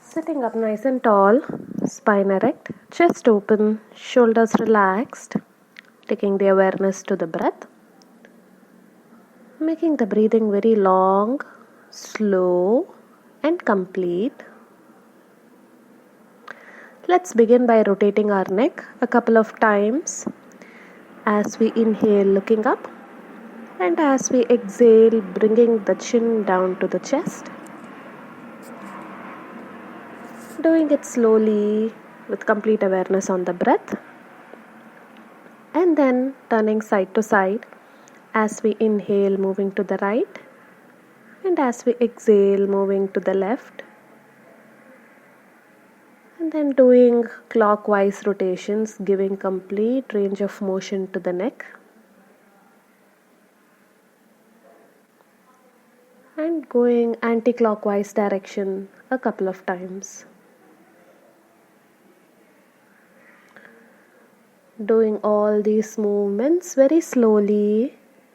Sitting up nice and tall, spine erect, chest open, shoulders relaxed, taking the awareness to the breath, making the breathing very long, slow, and complete. Let's begin by rotating our neck a couple of times as we inhale, looking up, and as we exhale, bringing the chin down to the chest. Doing it slowly with complete awareness on the breath, and then turning side to side as we inhale, moving to the right, and as we exhale, moving to the left, and then doing clockwise rotations, giving complete range of motion to the neck, and going anti-clockwise direction a couple of times. Doing all these movements very slowly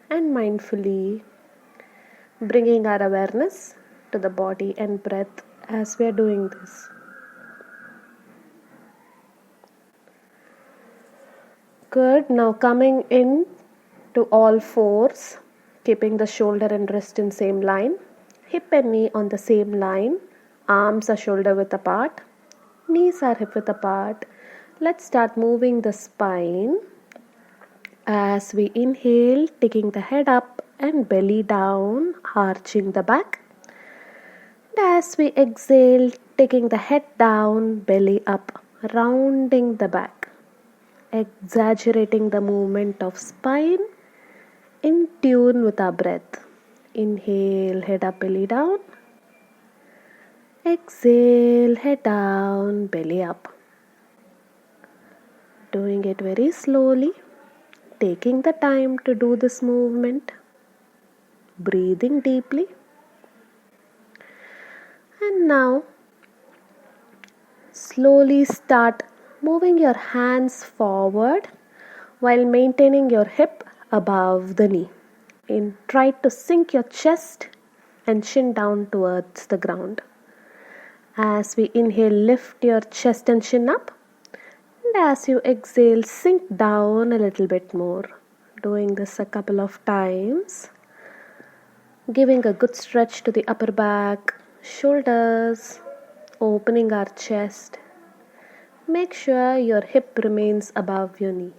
and mindfully, bringing our awareness to the body and breath as we are doing this. Good. Now coming in to all fours, keeping the shoulder and wrist in same line, hip and knee on the same line, arms are shoulder width apart, knees are hip width apart. Let's start moving the spine as we inhale, taking the head up and belly down, arching the back. And as we exhale, taking the head down, belly up, rounding the back, exaggerating the movement of spine in tune with our breath. Inhale, head up, belly down. Exhale, head down, belly up. Doing it very slowly, taking the time to do this movement, breathing deeply. And now, slowly start moving your hands forward while maintaining your hip above the knee. Try to sink your chest and chin down towards the ground. As we inhale, lift your chest and chin up. And as you exhale, sink down a little bit more. Doing this a couple of times. Giving a good stretch to the upper back, shoulders, opening our chest. Make sure your hip remains above your knee.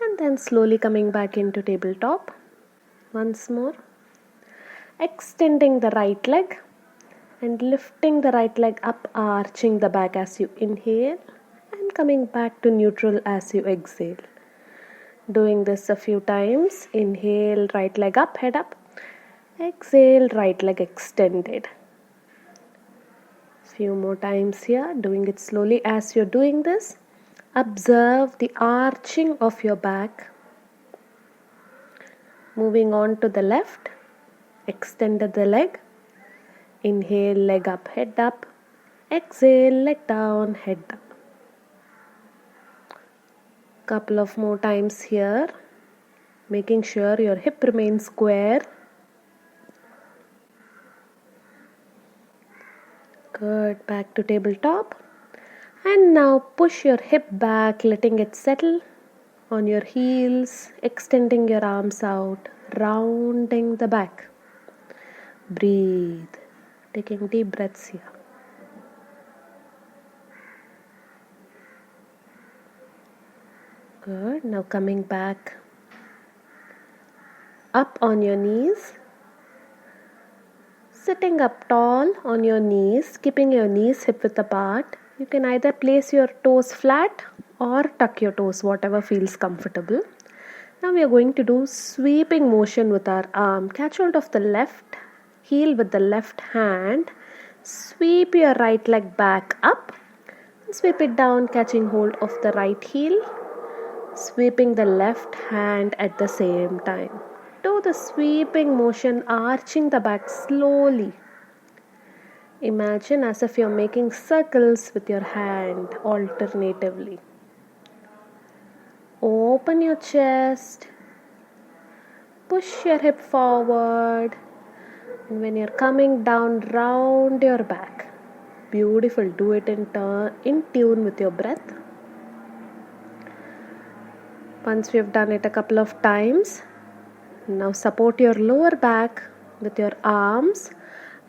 And then slowly coming back into tabletop. Once more. Extending the right leg and lifting the right leg up, arching the back as you inhale. And coming back to neutral as you exhale. Doing this a few times. Inhale, right leg up, head up. Exhale, right leg extended. Few more times here. Doing it slowly. As you're doing this, observe the arching of your back. Moving on to the left. Extended the leg. Inhale, leg up, head up. Exhale, leg down, head up. Couple of more times here, making sure your hip remains square. Good. Back to tabletop. And now push your hip back, letting it settle on your heels, extending your arms out, rounding the back. Breathe. Taking deep breaths here. Good. Now coming back up on your knees. Sitting up tall on your knees, keeping your knees hip width apart. You can either place your toes flat or tuck your toes, whatever feels comfortable. Now we are going to do sweeping motion with our arm. Catch hold of the left heel with the left hand. Sweep your right leg back up. And sweep it down, catching hold of the right heel. Sweeping the left hand at the same time. Do the sweeping motion, arching the back slowly. Imagine as if you're making circles with your hand alternatively. Open your chest. Push your hip forward. And when you're coming down, round your back. Beautiful. Do it in tune with your breath. Once we have done it a couple of times, now support your lower back with your arms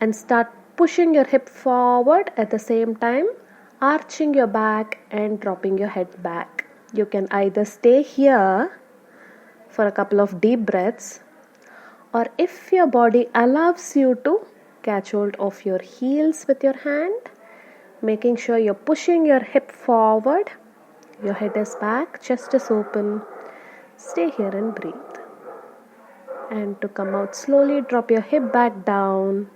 and start pushing your hip forward at the same time, arching your back and dropping your head back. You can either stay here for a couple of deep breaths, or if your body allows you to, catch hold of your heels with your hand, making sure you're pushing your hip forward, your head is back, chest is open. Stay here and breathe. And to come out slowly, drop your hip back down.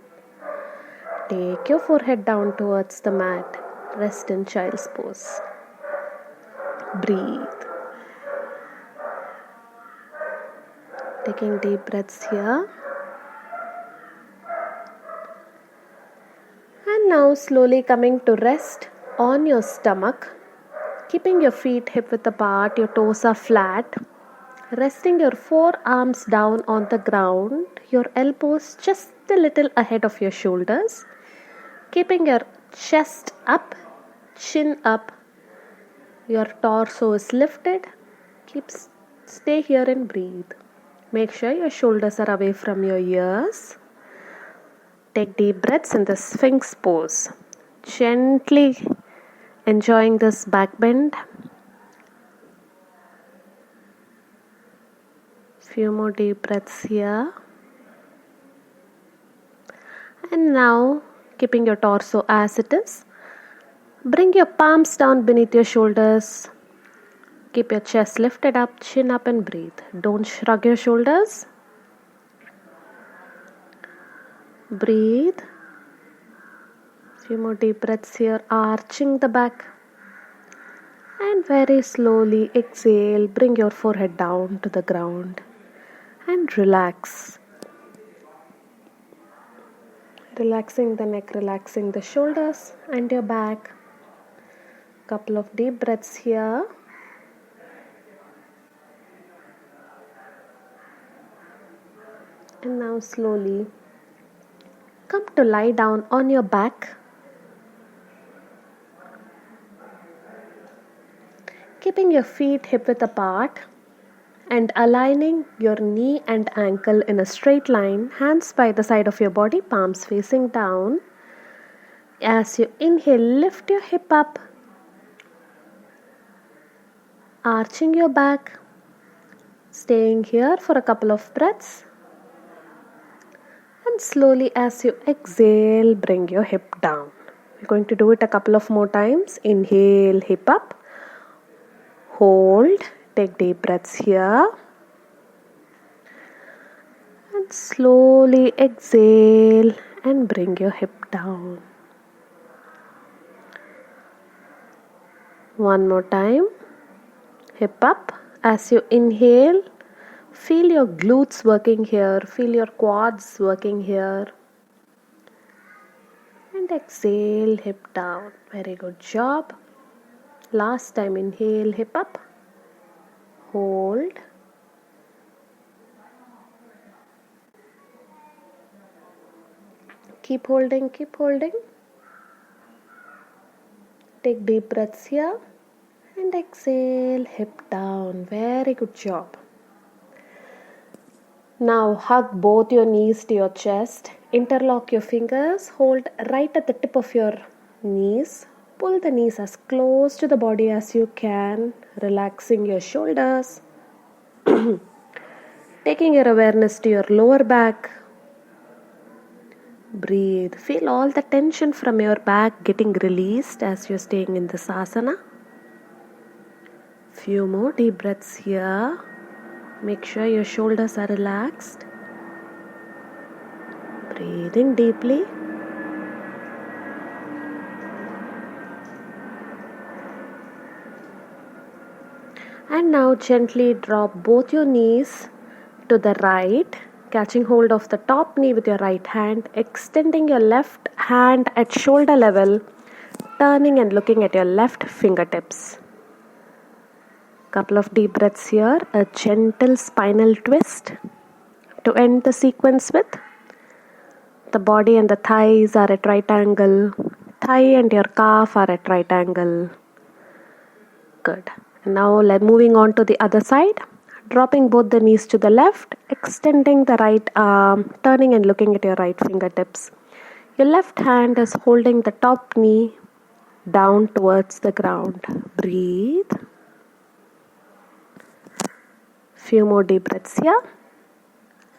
Take your forehead down towards the mat. Rest in child's pose. Breathe. Taking deep breaths here. And now slowly coming to rest on your stomach. Keeping your feet hip width apart, your toes are flat. Resting your forearms down on the ground, your elbows just a little ahead of your shoulders. Keeping your chest up, chin up, your torso is lifted. Stay here and breathe. Make sure your shoulders are away from your ears. Take deep breaths in the Sphinx pose. Gently enjoying this back bend. Few more deep breaths here. And now, keeping your torso as it is, bring your palms down beneath your shoulders. Keep your chest lifted up, chin up, and breathe. Don't shrug your shoulders. Breathe. Few more deep breaths here, arching the back. And very slowly exhale, bring your forehead down to the ground and relax. Relaxing the neck, relaxing the shoulders and your back. Couple of deep breaths here. And now slowly come to lie down on your back. Keeping your feet hip width apart and aligning your knee and ankle in a straight line, hands by the side of your body, palms facing down. As you inhale, lift your hip up, arching your back, staying here for a couple of breaths. And slowly as you exhale, bring your hip down. We're going to do it a couple of more times. Inhale, hip up. Hold. Take deep breaths here. And slowly exhale and bring your hip down. One more time. Hip up. As you inhale, feel your glutes working here. Feel your quads working here. And exhale, hip down. Very good job. Last time, inhale, hip up. Hold. Keep holding, keep holding. Take deep breaths here. And exhale, hip down. Very good job. Now hug both your knees to your chest. Interlock your fingers. Hold right at the tip of your knees. Pull the knees as close to the body as you can. Relaxing your shoulders. Taking your awareness to your lower back. Breathe. Feel all the tension from your back getting released as you're staying in this asana. Few more deep breaths here. Make sure your shoulders are relaxed. Breathing deeply. And now gently drop both your knees to the right, catching hold of the top knee with your right hand, extending your left hand at shoulder level, turning and looking at your left fingertips. Couple of deep breaths here, a gentle spinal twist to end the sequence with. The body and the thighs are at right angle. Thigh and your calf are at right angle. Good. And now moving on to the other side. Dropping both the knees to the left, extending the right arm, turning and looking at your right fingertips. Your left hand is holding the top knee down towards the ground. Breathe. Few more deep breaths here.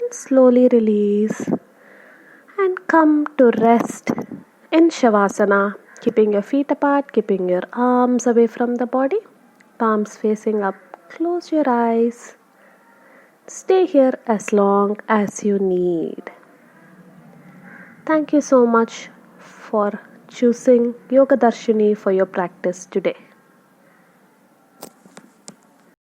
And slowly release. And come to rest in Shavasana. Keeping your feet apart, keeping your arms away from the body. Palms facing up. Close your eyes. Stay here as long as you need. Thank you so much for choosing Yoga Darshini for your practice today.